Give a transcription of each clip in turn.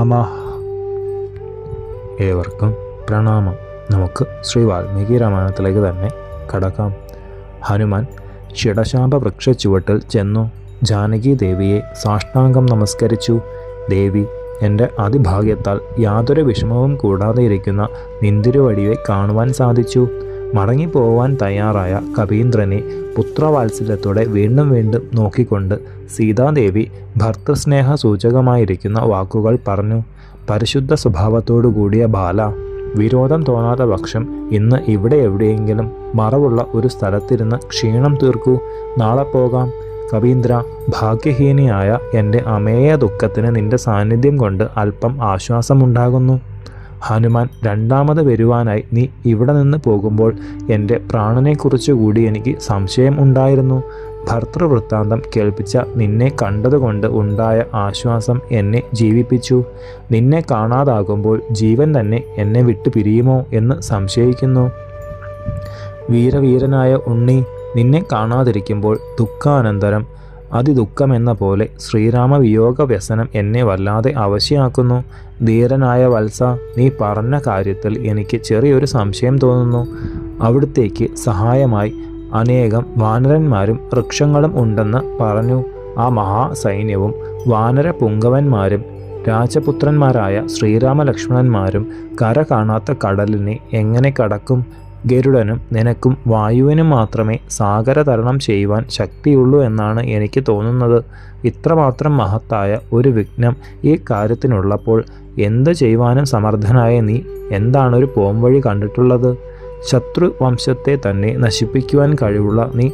നമഃ. ഏവർക്കും പ്രണാമം. നമുക്ക് ശ്രീ വാൽമീകി രാമായണത്തിലേക്ക് തന്നെ കടക്കാം. ഹനുമാൻ ഷിടശാപ വൃക്ഷച്ചുവട്ടിൽ ചെന്നു ജാനകി ദേവിയെ സാഷ്ടാംഗം നമസ്കരിച്ചു. ദേവി, എൻ്റെ അതിഭാഗ്യത്താൽ യാതൊരു വിഷമവും കൂടാതെ ഇരിക്കുന്ന നിന്തിരുവടിയെ കാണുവാൻ സാധിച്ചു. മടങ്ങിപ്പോവാൻ തയ്യാറായ കവീന്ദ്രനെ പുത്രവാത്സല്യത്തോടെ വീണ്ടും വീണ്ടും നോക്കിക്കൊണ്ട് സീതാദേവി ഭർത്തൃസ്നേഹ സൂചകമായിരിക്കുന്ന വാക്കുകൾ പറഞ്ഞു. പരിശുദ്ധ സ്വഭാവത്തോടു കൂടിയ ബാല, വിരോധം തോന്നാത്ത പക്ഷം ഇന്ന് ഇവിടെ എവിടെയെങ്കിലും മറവുള്ള ഒരു സ്ഥലത്തിരുന്ന് ക്ഷീണം തീർക്കൂ. നാളെ പോകാം. കവീന്ദ്ര, ഭാഗ്യഹീനിയായ എൻ്റെ അമേയ ദുഃഖത്തിന് നിന്റെ സാന്നിധ്യം കൊണ്ട് അല്പം ആശ്വാസമുണ്ടാകുന്നു. ഹനുമാൻ രണ്ടാമത് വരുവാനായി നീ ഇവിടെ നിന്ന് പോകുമ്പോൾ എൻ്റെ പ്രാണനെക്കുറിച്ച് കൂടി എനിക്ക് സംശയം ഉണ്ടായിരുന്നു. ഭർത്തൃവൃത്താന്തം കേൾപ്പിച്ച നിന്നെ കണ്ടതുകൊണ്ട് ഉണ്ടായ ആശ്വാസം എന്നെ ജീവിപ്പിച്ചു. നിന്നെ കാണാതാകുമ്പോൾ ജീവൻ തന്നെ എന്നെ വിട്ടു പിരിയുമോ എന്ന് സംശയിക്കുന്നു. വീരവീരനായ ഉണ്ണി, നിന്നെ കാണാതിരിക്കുമ്പോൾ ദുഃഖാനന്തരം അതിദുഃഖമെന്ന പോലെ ശ്രീരാമവിയോഗ വ്യസനം എന്നെ വല്ലാതെ അവശയാക്കുന്നു. ധീരനായ വത്സ, നീ പറഞ്ഞ കാര്യത്തിൽ എനിക്ക് ചെറിയൊരു സംശയം തോന്നുന്നു. അവിടുത്തേക്ക് സഹായമായി അനേകം വാനരന്മാരും വൃക്ഷങ്ങളും ഉണ്ടെന്ന് പറഞ്ഞു. ആ മഹാസൈന്യവും വാനര പുങ്കവന്മാരും രാജപുത്രന്മാരായ ശ്രീരാമലക്ഷ്മണന്മാരും കര കാണാത്ത കടലിനെ എങ്ങനെ കടക്കും? ഗരുഡനും നിനക്കും വായുവിനും മാത്രമേ സാഗര തരണം ചെയ്യുവാൻ ശക്തിയുള്ളൂ എന്നാണ് എനിക്ക് തോന്നുന്നത്. ഇത്രമാത്രം മഹത്തായ ഒരു വിഘ്നം ഈ കാര്യത്തിനുള്ളപ്പോൾ എന്ത് ചെയ്യുവാനും സമർത്ഥനായ നീ എന്താണൊരു പോംവഴി കണ്ടിട്ടുള്ളത്? ശത്രു വംശത്തെ തന്നെ നശിപ്പിക്കുവാൻ കഴിവുള്ള നീ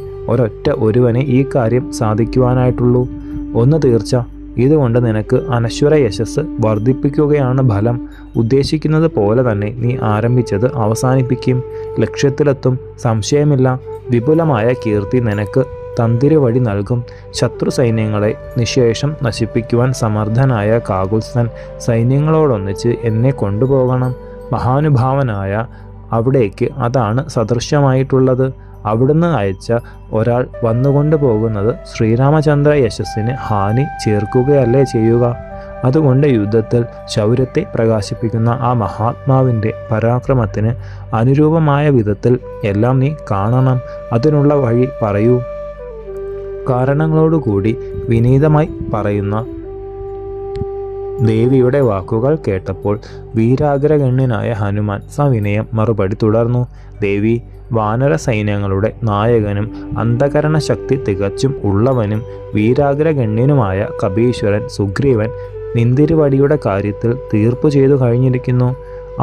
ഒരുവനെ ഈ കാര്യം സാധിക്കുവാനായിട്ടുള്ളൂ. ഒന്ന് തീർച്ച, ഇതുകൊണ്ട് നിനക്ക് അനശ്വര യശസ് വർദ്ധിപ്പിക്കുകയാണ് ഫലം. ഉദ്ദേശിക്കുന്നത് പോലെ തന്നെ നീ ആരംഭിച്ചത് അവസാനിപ്പിക്കും. ലക്ഷ്യത്തിലെത്തും, സംശയമില്ല. വിപുലമായ കീർത്തി നിനക്ക് തന്തിരുവടി നൽകും. ശത്രു സൈന്യങ്ങളെ നിശേഷം നശിപ്പിക്കുവാൻ സമർത്ഥനായ കാകുത്സ്ഥൻ സൈന്യങ്ങളോടൊന്നിച്ച് എന്നെ കൊണ്ടുപോകണം. മഹാനുഭാവനായ അവിടേക്ക് അതാണ് സദൃശ്യമായിട്ടുള്ളത്. അവിടുന്ന് അയച്ച ഒരാൾ വന്നുകൊണ്ടു പോകുന്നത് ശ്രീരാമചന്ദ്ര യശസ്സിന് ഹാനി ചേർക്കുകയല്ലേ ചെയ്യുക? അതുകൊണ്ട് യുദ്ധത്തിൽ ശൗര്യത്തെ പ്രകാശിപ്പിക്കുന്ന ആ മഹാത്മാവിൻ്റെ പരാക്രമത്തിന് അനുരൂപമായ വിധത്തിൽ എല്ലാം നീ കാണണം. അതിനുള്ള വഴി പറയൂ. കാരണങ്ങളോടുകൂടി വിനീതമായി പറയുന്ന ദേവിയുടെ വാക്കുകൾ കേട്ടപ്പോൾ വീരാഗ്രഗണ്യനായ ഹനുമാൻ സവിനയം മറുപടി തുടർന്നു. ദേവി, വാനര സൈന്യങ്ങളുടെ നായകനും അന്ധകരണ ശക്തി തികച്ചും ഉള്ളവനും വീരാഗ്രഗണ്യനുമായ കപീശ്വരൻ സുഗ്രീവൻ നിന്തിരുവടിയുടെ കാര്യത്തിൽ തീർപ്പു ചെയ്തു കഴിഞ്ഞിരിക്കുന്നു.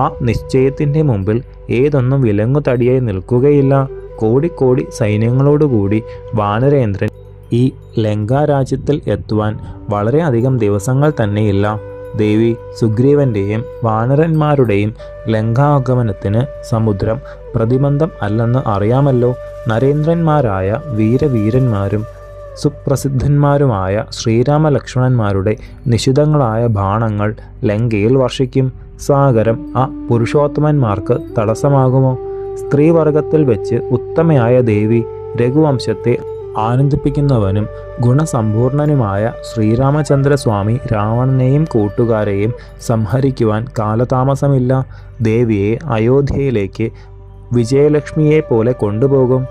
ആ നിശ്ചയത്തിൻ്റെ മുമ്പിൽ ഏതൊന്നും വിലങ്ങുതടിയായി നിൽക്കുകയില്ല. കോടിക്കോടി സൈന്യങ്ങളോടുകൂടി വാനരേന്ദ്രൻ ഈ ലങ്കാരാജ്യത്തിൽ എത്തുവാൻ വളരെയധികം ദിവസങ്ങൾ തന്നെയില്ല. ദേവി, സുഗ്രീവൻ്റെയും വാനരന്മാരുടെയും ലങ്കാഗമനത്തിന് സമുദ്രം പ്രതിബന്ധം അല്ലെന്ന് അറിയാമല്ലോ. നരേന്ദ്രന്മാരായ വീരവീരന്മാരും സുപ്രസിദ്ധന്മാരുമായ ശ്രീരാമലക്ഷ്മണന്മാരുടെ നിശിതങ്ങളായ ബാണങ്ങൾ ലങ്കയിൽ വർഷിക്കും. സാഗരം ആ പുരുഷോത്തമന്മാർക്ക് തടസ്സമാകുമോ? സ്ത്രീവർഗത്തിൽ വെച്ച് ഉത്തമയായ ദേവി, രഘുവംശത്തെ ആനന്ദിപ്പിക്കുന്നവനും ഗുണസമ്പൂർണനുമായ ശ്രീരാമചന്ദ്രസ്വാമി രാവണനെയും കൂട്ടുകാരെയും സംഹരിക്കുവാൻ കാലതാമസമില്ല. ദേവിയെ അയോധ്യയിലേക്ക് വിജയലക്ഷ്മിയെ പോലെ കൊണ്ടുപോകും.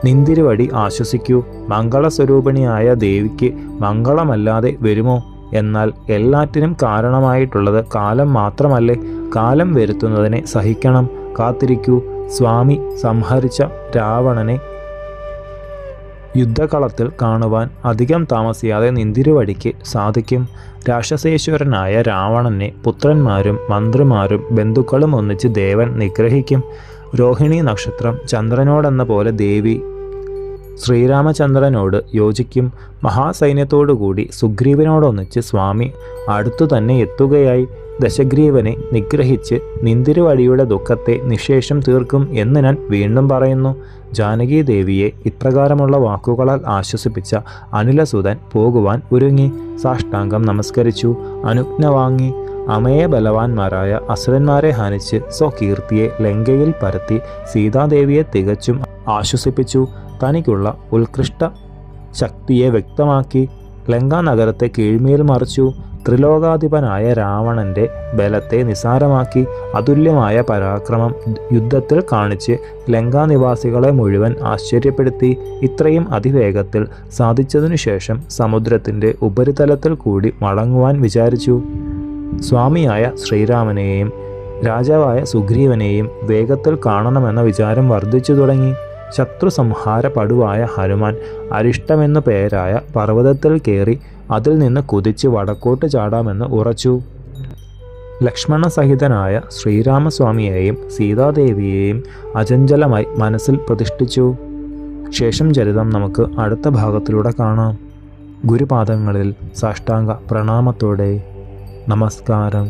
നിന്തിരുവടി ആശ്വസിക്കൂ. മംഗളസ്വരൂപിണിയായ ദേവിക്ക് മംഗളമല്ലാതെ വരുമോ? എന്നാൽ എല്ലാറ്റിനും കാരണമായിട്ടുള്ളത് കാലം മാത്രമല്ലേ? കാലം വരുത്തുന്നതിനെ സഹിക്കണം. കാത്തിരിക്കൂ. സ്വാമി സംഹരിച്ച രാവണനെ യുദ്ധകളത്തിൽ കാണുവാൻ അധികം താമസിയാതെ നിന്തിരുവടിക്ക് സാധിക്കും. രാക്ഷസേശ്വരനായ രാവണനെ പുത്രന്മാരും മന്ത്രിമാരും ബന്ധുക്കളും ഒന്നിച്ച് ദേവൻ നിഗ്രഹിക്കും. രോഹിണി നക്ഷത്രം ചന്ദ്രനോടെന്ന പോലെ ദേവി ശ്രീരാമചന്ദ്രനോട് യോജിക്കും. മഹാസൈന്യത്തോടുകൂടി സുഗ്രീവനോടൊന്നിച്ച് സ്വാമി അടുത്തു തന്നെ എത്തുകയായി. ദശഗ്രീവനെ നിഗ്രഹിച്ച് നിന്തിരുവടിയുടെ ദുഃഖത്തെ നിശേഷം തീർക്കും എന്ന് ഞാൻ വീണ്ടും പറയുന്നു. ജാനകി ദേവിയെ ഇപ്രകാരമുള്ള വാക്കുകളാൽ ആശ്വസിപ്പിച്ച അനിലസുതൻ പോകുവാൻ ഒരുങ്ങി. സാഷ്ടാംഗം നമസ്കരിച്ചു. അനുജ്ഞ വാങ്ങി. അമേയ ബലവാന്മാരായ അസുരന്മാരെ ഹനിച്ച് സ്വകീർത്തിയെ ലങ്കയിൽ പരത്തി സീതാദേവിയെ തികച്ചും ആശ്വസിപ്പിച്ചു. തനിക്കുള്ള ഉത്കൃഷ്ട ശക്തിയെ വ്യക്തമാക്കി. ലങ്കാനഗരത്തെ കീഴ്മേൽ മറിച്ചു. ത്രിലോകാധിപനായ രാവണന്റെ ബലത്തെ നിസാരമാക്കി അതുല്യമായ പരാക്രമം യുദ്ധത്തിൽ കാണിച്ച് ലങ്കാനിവാസികളെ മുഴുവൻ ആശ്ചര്യപ്പെടുത്തി. ഇത്രയും അതിവേഗത്തിൽ സാധിച്ചതിനു ശേഷം സമുദ്രത്തിൻ്റെ ഉപരിതലത്തിൽ കൂടി മടങ്ങുവാൻ വിചാരിച്ചു. സ്വാമിയായ ശ്രീരാമനെയും രാജാവായ സുഗ്രീവനെയും വേഗത്തിൽ കാണണമെന്ന വിചാരം വർദ്ധിച്ചു തുടങ്ങി. ശത്രു സംഹാര പടുവായ ഹനുമാൻ അരിഷ്ടമെന്നു പേരായ പർവ്വതത്തിൽ കയറി അതിൽ നിന്ന് കുതിച്ച് വടക്കോട്ട് ചാടാമെന്ന് ഉറച്ചു. ലക്ഷ്മണസഹിതനായ ശ്രീരാമസ്വാമിയെയും സീതാദേവിയെയും അചഞ്ചലമായി മനസ്സിൽ പ്രതിഷ്ഠിച്ചു. ശേഷം ചരിതം നമുക്ക് അടുത്ത ഭാഗത്തിലൂടെ കാണാം. ഗുരുപാദങ്ങളിൽ സാഷ്ടാംഗ പ്രണാമത്തോടെ നമസ്കാരം.